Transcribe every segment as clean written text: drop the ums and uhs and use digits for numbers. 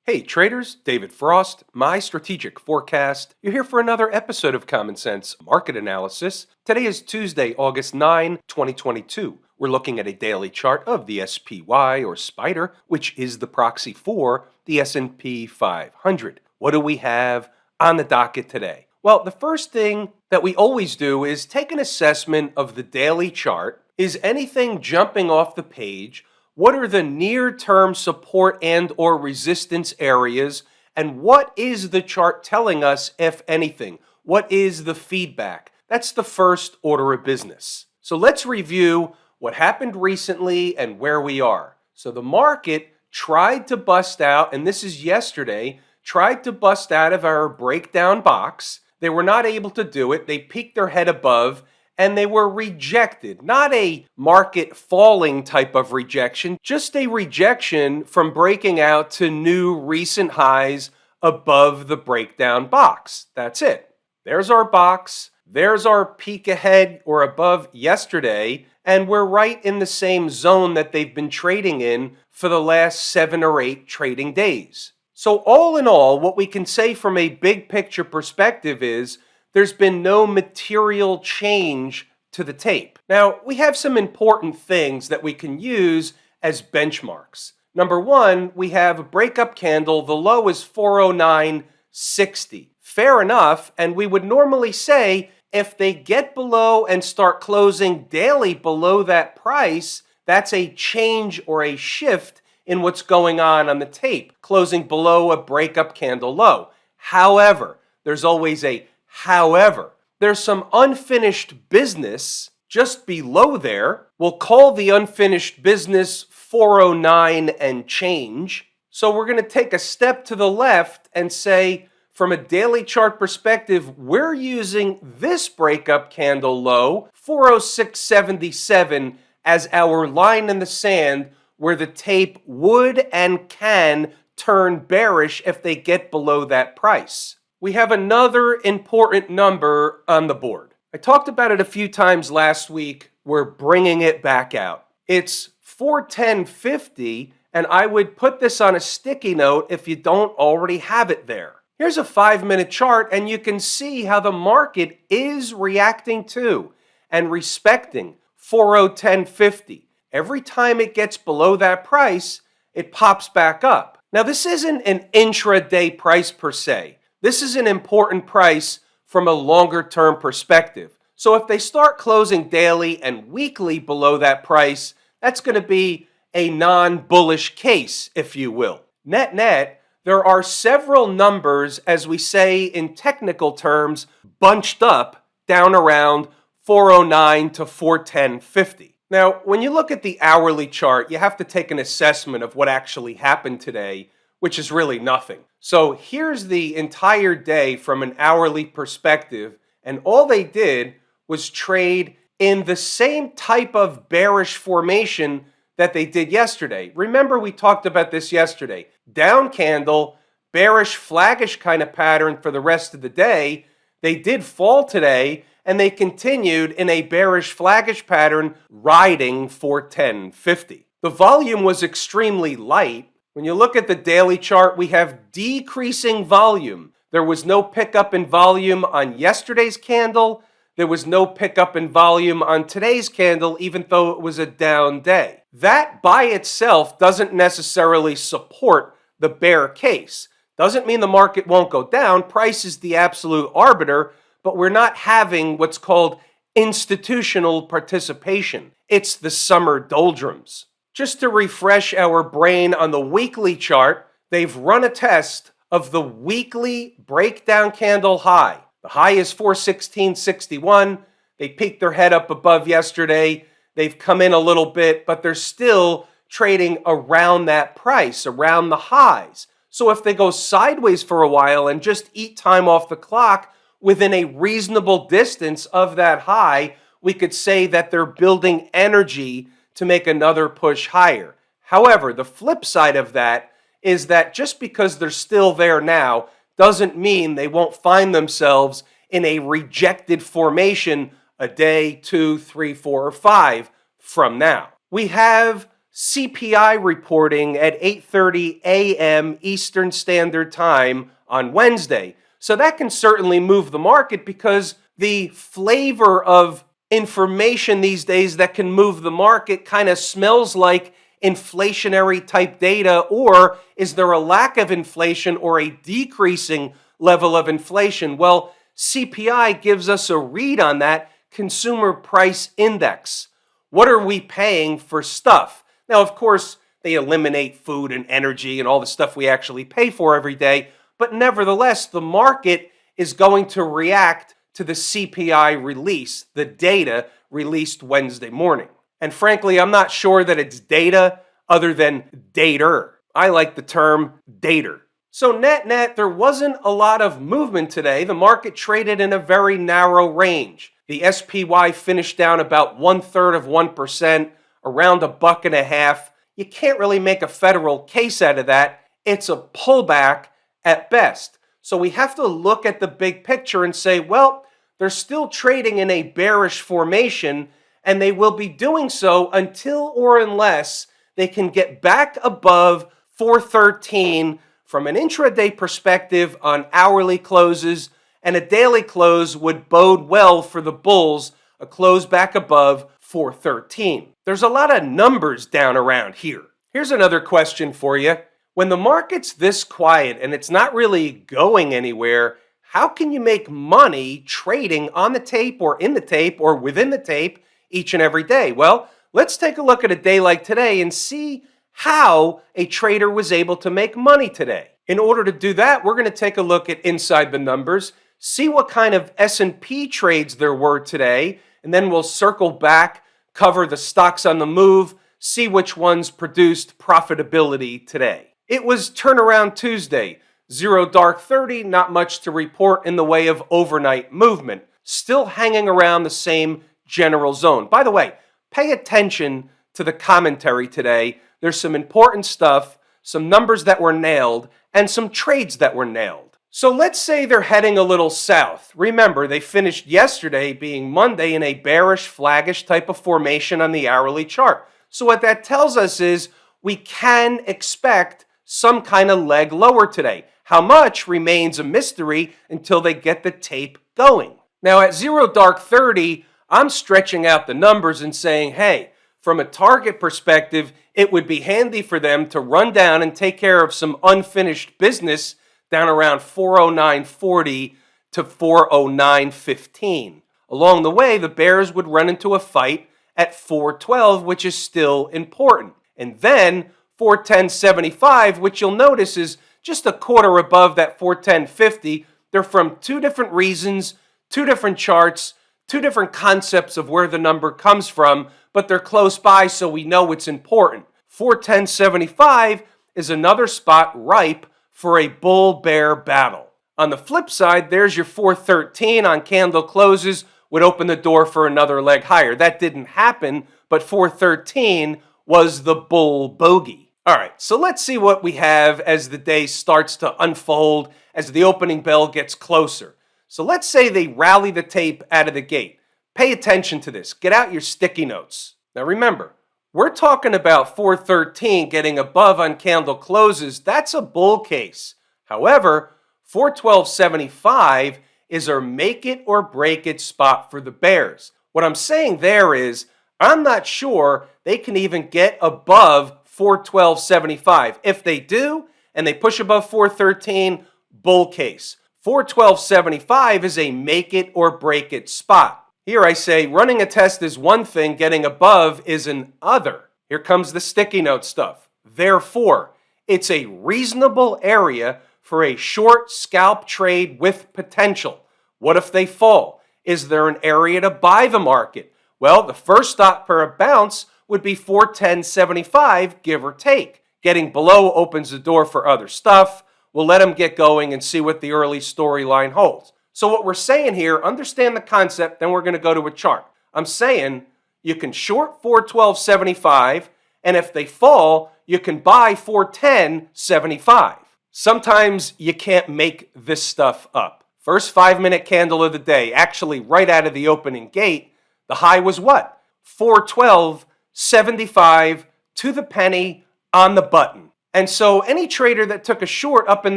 Hey traders, David Frost, my strategic forecast. You're here for another episode of Common Sense Market Analysis. Today is Tuesday, August 9, 2022. We're looking at a daily chart of the SPY or Spider, which is the proxy for the S&P 500. What do we have on the docket today? Well, the first thing that we always do is take an assessment of the daily chart. Is anything jumping off the page? What are the near-term support and or resistance areas? And what is the chart telling us, if anything? What is the feedback? That's the first order of business. So let's review what happened recently and where we are. So the market tried to bust out, and this is yesterday, tried to bust out of our breakdown box. They were not able to do it. They peeked their head above, and they were rejected. Not a market falling type of rejection, just a rejection from breaking out to new recent highs above the breakdown box. That's it. There's our box. There's our peak ahead or above yesterday, and we're right in the same zone that they've been trading in for the last 7 or 8 trading days. So all in all, what we can say from a big picture perspective is there's been no material change to the tape. Now, we have some important things that we can use as benchmarks. Number one, we have a breakup candle. The low is 409.60. Fair enough, and we would normally say if they get below and start closing daily below that price, that's a change or a shift in what's going on the tape, closing below a breakup candle low. However, there's always a however. There's some unfinished business just below there. We'll call the unfinished business 409 and change. So we're going to take a step to the left and say, from a daily chart perspective, we're using this breakup candle low, 406.77, as our line in the sand where the tape would and can turn bearish if they get below that price. We have another important number on the board. I talked about it a few times last week. We're bringing it back out. It's 410.50, and I would put this on a sticky note if you don't already have it there. Here's a 5-minute chart, and you can see how the market is reacting to and respecting 410.50. Every time it gets below that price, it pops back up. Now, this isn't an intraday price per se. This is an important price from a longer-term perspective. So if they start closing daily and weekly below that price, that's going to be a non-bullish case, if you will. Net-net, there are several numbers, as we say in technical terms, bunched up down around 409 to 410.50. Now, when you look at the hourly chart, you have to take an assessment of what actually happened today, which is really nothing. So here's the entire day from an hourly perspective, and all they did was trade in the same type of bearish formation that they did yesterday. Remember, we talked about this yesterday. Down candle, bearish, flaggish kind of pattern for the rest of the day. They did fall today, and they continued in a bearish, flaggish pattern, riding 410.50. The volume was extremely light. When you look at the daily chart, we have decreasing volume. There was no pickup in volume on yesterday's candle. There was no pickup in volume on today's candle, even though it was a down day. That by itself doesn't necessarily support the bear case. Doesn't mean the market won't go down. Price is the absolute arbiter, but we're not having what's called institutional participation. It's the summer doldrums. Just to refresh our brain on the weekly chart, they've run a test of the weekly breakdown candle high. The high is 416.61. They peeked their head up above yesterday. They've come in a little bit, but they're still trading around that price, around the highs. So if they go sideways for a while and just eat time off the clock within a reasonable distance of that high, we could say that they're building energy to make another push higher. However, the flip side of that is that just because they're still there now doesn't mean they won't find themselves in a rejected formation a day, 2, 3, 4, or 5 from now. We have CPI reporting at 8:30 a.m. Eastern Standard Time on Wednesday. So that can certainly move the market because the flavor of information these days that can move the market kind of smells like inflationary type data, or is there a lack of inflation or a decreasing level of inflation? Well, CPI gives us a read on that consumer price index. What are we paying for stuff? Now, of course, they eliminate food and energy and all the stuff we actually pay for every day, but nevertheless, the market is going to react to the CPI release, the data released Wednesday morning. And frankly, I'm not sure that it's data other than dater. I like the term dater. So net, there wasn't a lot of movement today. The market traded in a very narrow range. The SPY finished down about 1/3%, around $1.50. You can't really make a federal case out of that. It's a pullback at best. So we have to look at the big picture and say, well, they're still trading in a bearish formation, and they will be doing so until or unless they can get back above 413 from an intraday perspective on hourly closes, and a daily close would bode well for the bulls, a close back above 413. There's a lot of numbers down around here. Here's another question for you. When the market's this quiet and it's not really going anywhere, how can you make money trading on the tape or in the tape or within the tape each and every day? Well, let's take a look at a day like today and see how a trader was able to make money today. In order to do that, we're going to take a look at inside the numbers, see what kind of S&P trades there were today, and then we'll circle back, cover the stocks on the move, see which ones produced profitability today. It was Turnaround Tuesday. 0 dark 30, not much to report in the way of overnight movement. Still hanging around the same general zone. By the way, pay attention to the commentary today. There's some important stuff, some numbers that were nailed, and some trades that were nailed. So let's say they're heading a little south. Remember, they finished yesterday, being Monday, in a bearish, flaggish type of formation on the hourly chart. So what that tells us is we can expect some kind of leg lower today. How much remains a mystery until they get the tape going. Now at 0 dark 30, I'm stretching out the numbers and saying, hey, from a target perspective, it would be handy for them to run down and take care of some unfinished business down around 409.40 to 409.15. Along the way, the bears would run into a fight at 412, which is still important. And then 410.75, which you'll notice is just a quarter above that 410.50. They're from two different reasons, two different charts, two different concepts of where the number comes from, but they're close by, so we know it's important. 410.75 is another spot ripe for a bull-bear battle. On the flip side, there's your 413 on candle closes, would open the door for another leg higher. That didn't happen, but 413 was the bull bogey. All right, so let's see what we have as the day starts to unfold, as the opening bell gets closer. So let's say they rally the tape out of the gate. Pay attention to this. Get out your sticky notes. Now remember, we're talking about 413 getting above on candle closes. That's a bull case. However, 412.75 is our make it or break it spot for the bears. What I'm saying there is, I'm not sure they can even get above 412.75. If they do, and they push above 413, bull case. 412.75 is a make it or break it spot. Here I say running a test is one thing, getting above is an other. Here comes the sticky note stuff. Therefore, it's a reasonable area for a short scalp trade with potential. What if they fall? Is there an area to buy the market? Well, the first stop for a bounce would be 410.75, give or take. Getting below opens the door for other stuff. We'll let them get going and see what the early storyline holds. So what we're saying here, understand the concept, then we're going to go to a chart. I'm saying you can short 412.75, and if they fall, you can buy 410.75. Sometimes you can't make this stuff up. First 5-minute candle of the day, actually right out of the opening gate, the high was what? 412.75 to the penny on the button. And so any trader that took a short up in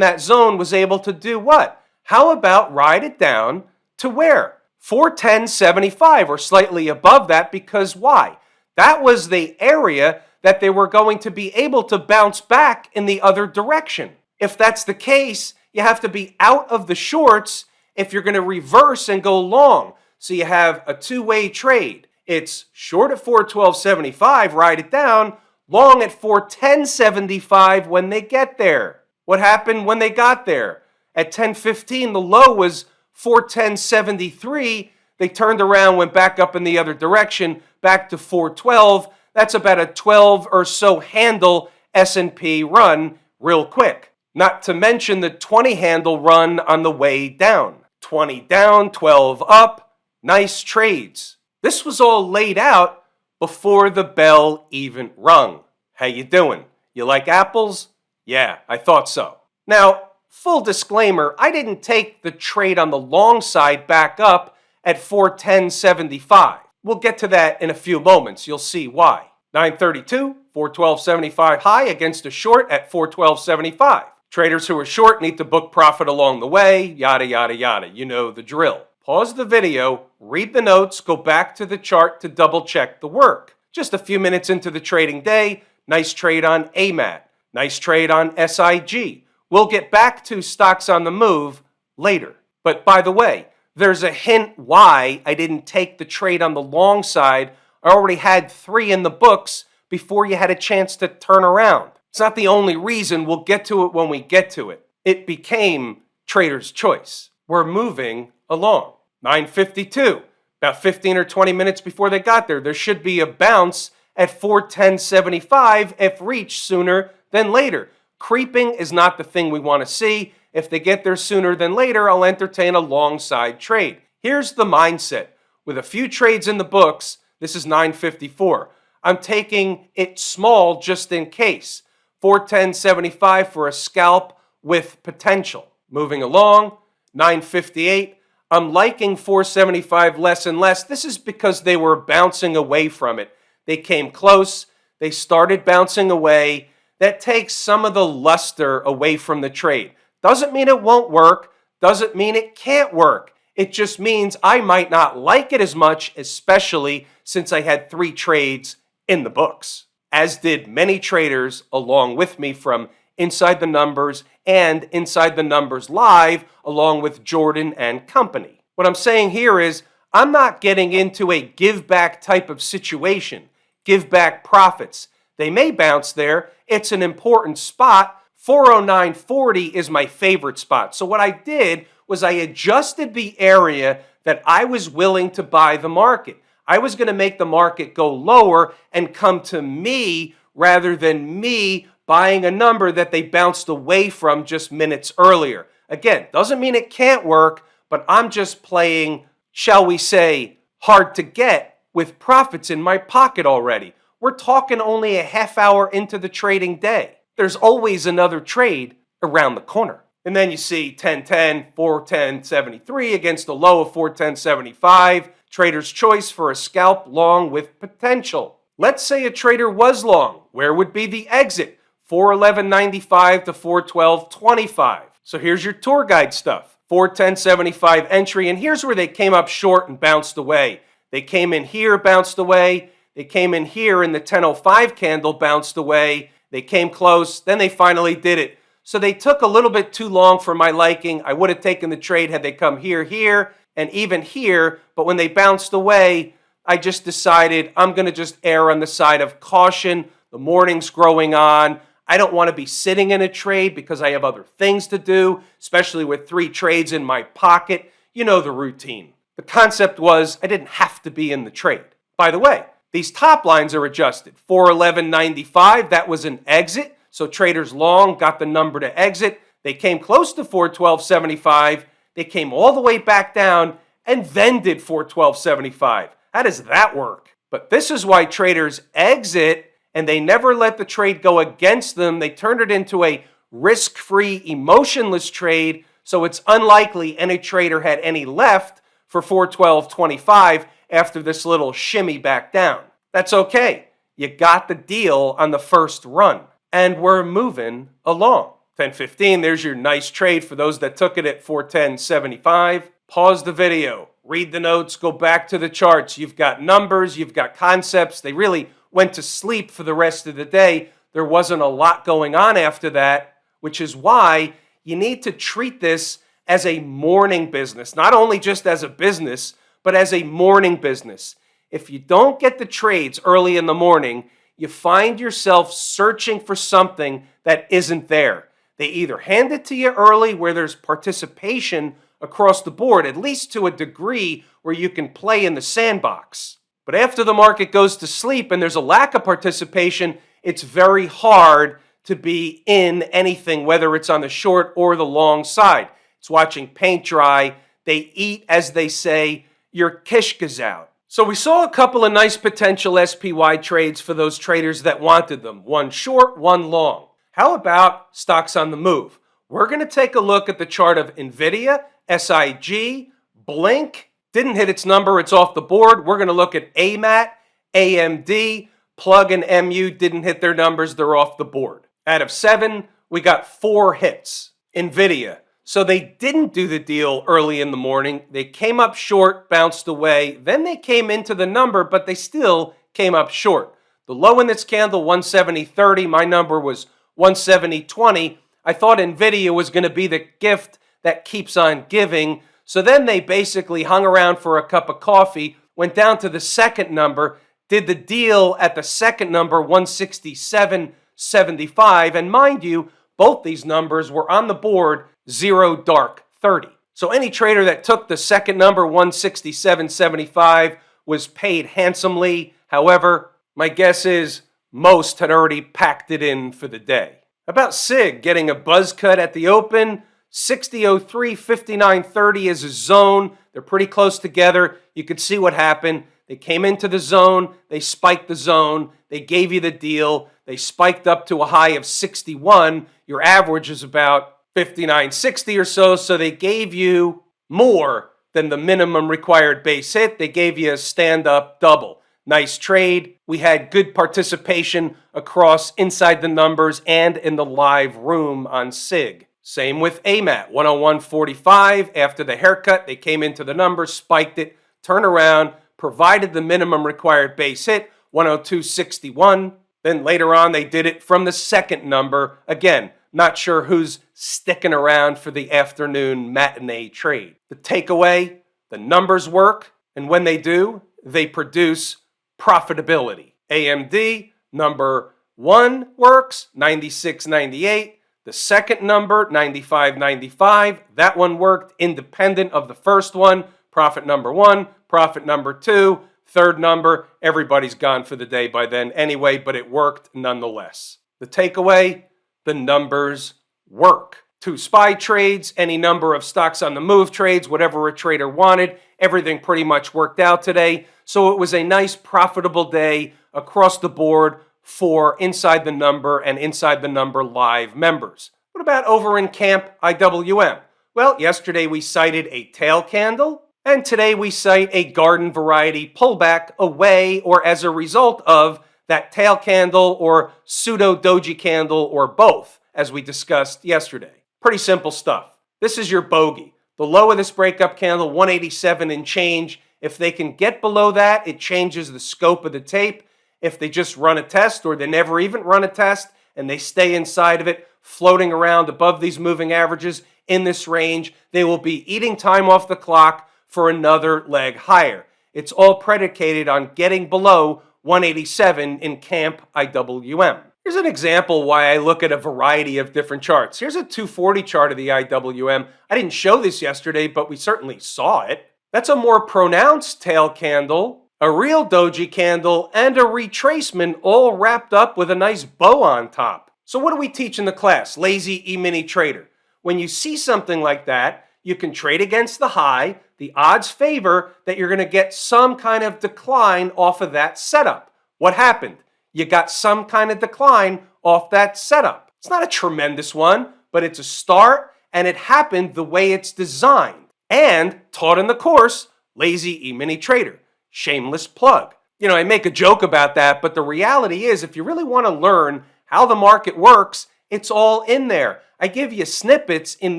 that zone was able to do what? How about ride it down to where? 410.75 or slightly above that, because why? That was the area that they were going to be able to bounce back in the other direction. If that's the case, you have to be out of the shorts if you're going to reverse and go long. So you have a two-way trade. It's short at 412.75, ride it down, long at 410.75 when they get there. What happened when they got there? At 10:15, the low was 410.73. They turned around, went back up in the other direction, back to 412. That's about a 12 or so handle S&P run real quick. Not to mention the 20 handle run on the way down. 20 down, 12 up. Nice trades. This was all laid out before the bell even rung. How you doing? You like apples? Yeah, I thought so. Now, full disclaimer, I didn't take the trade on the long side back up at 410.75. We'll get to that in a few moments. You'll see why. 932, 412.75 high against a short at 412.75. Traders who are short need to book profit along the way, yada, yada, yada. You know the drill. Pause the video, read the notes, go back to the chart to double check the work. Just a few minutes into the trading day, nice trade on AMAT. Nice trade on SIG. We'll get back to stocks on the move later. But by the way, there's a hint why I didn't take the trade on the long side. I already had 3 in the books before you had a chance to turn around. It's not the only reason. We'll get to it when we get to it. It became trader's choice. We're moving along. 952, about 15 or 20 minutes before they got there. There should be a bounce at 410.75 if reached sooner than later. Creeping is not the thing we want to see. If they get there sooner than later, I'll entertain a long side trade. Here's the mindset. With a few trades in the books, this is 954. I'm taking it small just in case. 410.75 for a scalp with potential. Moving along, 958. I'm liking 475 less and less. This is because they were bouncing away from it. They came close. They started bouncing away. That takes some of the luster away from the trade. Doesn't mean it won't work. Doesn't mean it can't work. It just means I might not like it as much, especially since I had 3 trades in the books, as did many traders along with me from Inside the Numbers and Inside the Numbers Live, along with Jordan and company. What I'm saying here is I'm not getting into a give back type of situation. Give back profits. They may bounce there. It's an important spot. 409.40 is my favorite spot. So what I did was I adjusted the area that I was willing to buy the market. I was going to make the market go lower and come to me rather than me buying a number that they bounced away from just minutes earlier. Again, doesn't mean it can't work, but I'm just playing, shall we say, hard to get with profits in my pocket already. We're talking only a half hour into the trading day. There's always another trade around the corner. And then you see 1010, 410.73 against a low of 410.75. Trader's choice for a scalp long with potential. Let's say a trader was long. Where would be the exit? 411.95 to 412.25. So here's your tour guide stuff. 410.75 entry, and here's where they came up short and bounced away. They came in here, bounced away. They came in here in the 10:05 candle, bounced away. They came close, then they finally did it. So they took a little bit too long for my liking. I would have taken the trade had they come here, and even here, but when they bounced away, I just decided I'm going to just err on the side of caution. The morning's growing on. I don't want to be sitting in a trade because I have other things to do, especially with 3 trades in my pocket. You know the routine. The concept was I didn't have to be in the trade. By the way, these top lines are adjusted. 411.95, that was an exit. So traders long got the number to exit. They came close to 412.75. They came all the way back down and then did 412.75. How does that work? But this is why traders exit, and they never let the trade go against them. They turned it into a risk-free, emotionless trade, so it's unlikely any trader had any left for 412.25 after this little shimmy back down. That's okay. You got the deal on the first run. And we're moving along. 10:15, there's your nice trade for those that took it at 410.75. Pause the video, read the notes, go back to the charts. You've got numbers, you've got concepts. They really went to sleep for the rest of the day. There wasn't a lot going on after that, which is why you need to treat this as a morning business, not only just as a business, but as a morning business. If you don't get the trades early in the morning, you find yourself searching for something that isn't there. They either hand it to you early where there's participation across the board, at least to a degree where you can play in the sandbox. But after the market goes to sleep and there's a lack of participation, it's very hard to be in anything, whether it's on the short or the long side. It's watching paint dry. They eat, as they say, your kishkas out. So we saw a couple of nice potential SPY trades for those traders that wanted them. One short, one long. How about stocks on the move? We're going to take a look at the chart of NVIDIA, SIG, Blink. Didn't hit its number. It's off the board. We're going to look at AMAT, AMD, Plug and MU didn't hit their numbers. They're off the board. Out of 7, we got 4 hits. NVIDIA. So they didn't do the deal early in the morning. They came up short, bounced away. Then they came into the number, but they still came up short. The low in this candle, 170.30. My number was 170.20. I thought NVIDIA was going to be the gift that keeps on giving. So then they basically hung around for a cup of coffee, went down to the second number, did the deal at the second number, 167.75. And mind you, both these numbers were on the board 0 dark 30. So any trader that took the second number, 167.75, was paid handsomely. However, my guess is most had already packed it in for the day. About SIG getting a buzz cut at the open. 60.03, 59.30 is a zone. They're pretty close together. You could see what happened. They came into the zone. They spiked the zone. They gave you the deal. They spiked up to a high of 61. Your average is about 59.60 or so. So they gave you more than the minimum required base hit. They gave you a stand-up double. Nice trade. We had good participation across inside the numbers and in the live room on SIG. Same with AMAT, 101.45. After the haircut, they came into the numbers, spiked it, turned around, provided the minimum required base hit, 102.61. Then later on, they did it from the second number. Again, not sure who's sticking around for the afternoon matinee trade. The takeaway, the numbers work, and when they do, they produce profitability. AMD, number 1 works, 96.98. The second number, 95.95. That one worked independent of the first one. Profit number 1, profit number 2, third number. Everybody's gone for the day by then anyway, but it worked nonetheless. The takeaway, the numbers work. 2 SPY trades, any number of stocks on the move trades, whatever a trader wanted. Everything pretty much worked out today. So it was a nice profitable day across the board for Inside the Number and Inside the Number Live members. What about over in Camp IWM? Well, yesterday we cited a tail candle, and today we cite a garden variety pullback away or as a result of that tail candle or pseudo doji candle or both, as we discussed yesterday. Pretty simple stuff. This is your bogey. The low of this breakup candle, 187 and change. If they can get below that, it changes the scope of the tape. If they just run a test or they never even run a test and they stay inside of it, floating around above these moving averages in this range, they will be eating time off the clock for another leg higher. It's all predicated on getting below 187 in Camp IWM. Here's an example why I look at a variety of different charts. Here's a 240 chart of the IWM. I didn't show this yesterday, but we certainly saw it. That's a more pronounced tail candle, a real doji candle, and a retracement all wrapped up with a nice bow on top. So what do we teach in the class? Lazy E-mini trader. When you see something like that, you can trade against the high. The odds favor that you're going to get some kind of decline off of that setup. What happened? You got some kind of decline off that setup. It's not a tremendous one, but it's a start, and it happened the way it's designed. And taught in the course, Lazy E-mini trader. Shameless plug. I make a joke about that, but the reality is if you really want to learn how the market works, it's all in there. I give you snippets in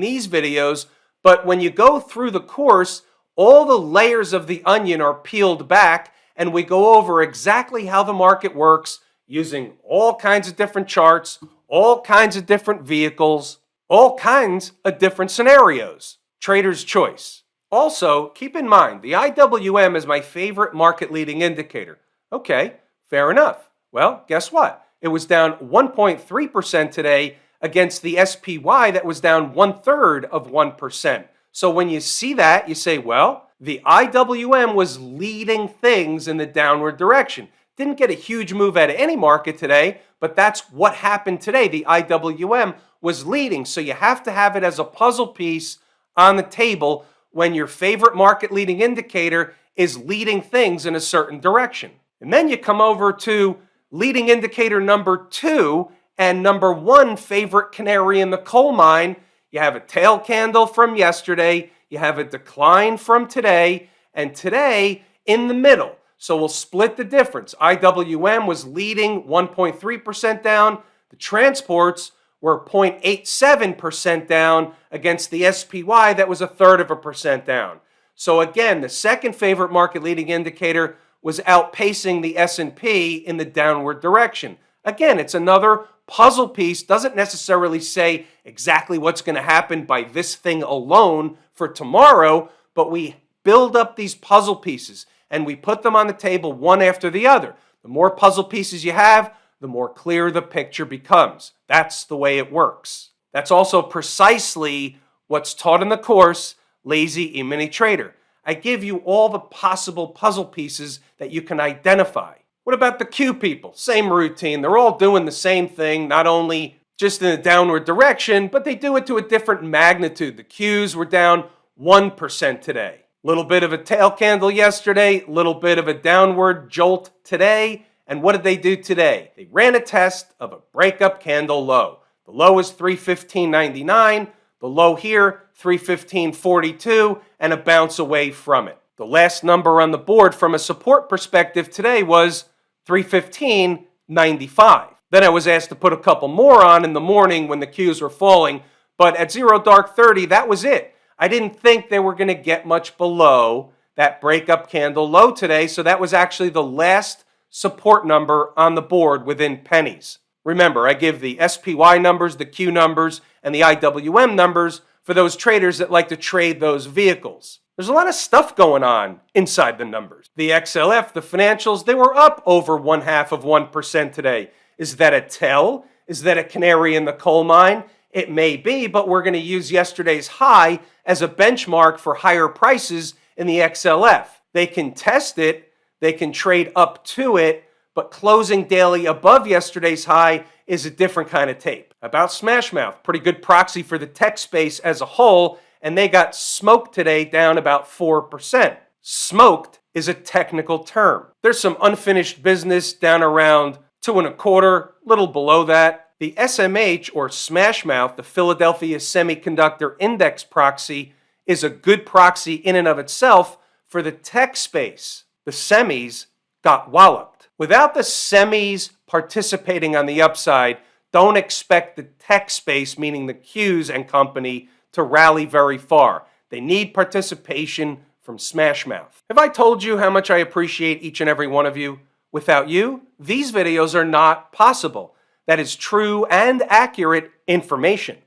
these videos, but when you go through the course, all the layers of the onion are peeled back, and we go over exactly how the market works using all kinds of different charts, all kinds of different vehicles, all kinds of different scenarios. Trader's choice. Also, keep in mind, the IWM is my favorite market leading indicator. Okay, fair enough. Well, guess what? It was down 1.3% today against the SPY that was down 1/3 of 1%. So when you see that, you say, well, the IWM was leading things in the downward direction. Didn't get a huge move out of any market today, but that's what happened today. The IWM was leading. So you have to have it as a puzzle piece on the table when your favorite market leading indicator is leading things in a certain direction. And then you come over to leading indicator number 2 and number 1 favorite canary in the coal mine. You have a tail candle from yesterday, you have a decline from today, and today in the middle. So we'll split the difference. IWM was leading 1.3% down. The transports were 0.87% down against the SPY that was 1/3% down. So again, the second favorite market leading indicator was outpacing the S&P in the downward direction. Again, it's another puzzle piece, doesn't necessarily say exactly what's going to happen by this thing alone for tomorrow, but we build up these puzzle pieces and we put them on the table one after the other. The more puzzle pieces you have, the more clear the picture becomes. That's the way it works. That's also precisely what's taught in the course, Lazy E-mini Trader. I give you all the possible puzzle pieces that you can identify. What about the Q people? Same routine. They're all doing the same thing, not only just in a downward direction, but they do it to a different magnitude. The Qs were down 1% today. Little bit of a tail candle yesterday, little bit of a downward jolt today. And what did they do today? They ran a test of a breakup candle low. The low is 315.99. The low here, 315.42, and a bounce away from it. The last number on the board from a support perspective today was 315.95. Then I was asked to put a couple more on in the morning when the Qs were falling, but at 0:30, that was it. I didn't think they were going to get much below that breakup candle low today, so that was actually the last support number on the board within pennies. Remember, I give the SPY numbers, the Q numbers, and the IWM numbers for those traders that like to trade those vehicles. There's a lot of stuff going on inside the numbers. The XLF, the financials, they were up over 0.5% today. Is that a tell? Is that a canary in the coal mine? It may be, but we're going to use yesterday's high as a benchmark for higher prices in the XLF. They can test it, they can trade up to it, but closing daily above yesterday's high is a different kind of tape. About Smashmouth, pretty good proxy for the tech space as a whole, and they got smoked today down about 4%. Smoked is a technical term. There's some unfinished business down around 2.25, little below that. The SMH, or Smashmouth, the Philadelphia Semiconductor Index proxy, is a good proxy in and of itself for the tech space. The semis got walloped. Without the semis participating on the upside, don't expect the tech space, meaning the Qs and company, to rally very far. They need participation from Smashmouth. Have I told you how much I appreciate each and every one of you? Without you, these videos are not possible. That is true and accurate information.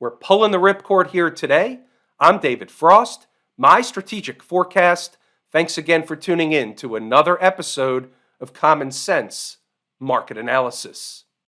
We're pulling the ripcord here today. I'm David Frost, my strategic forecast. Thanks again for tuning in to another episode of Common Sense Market Analysis.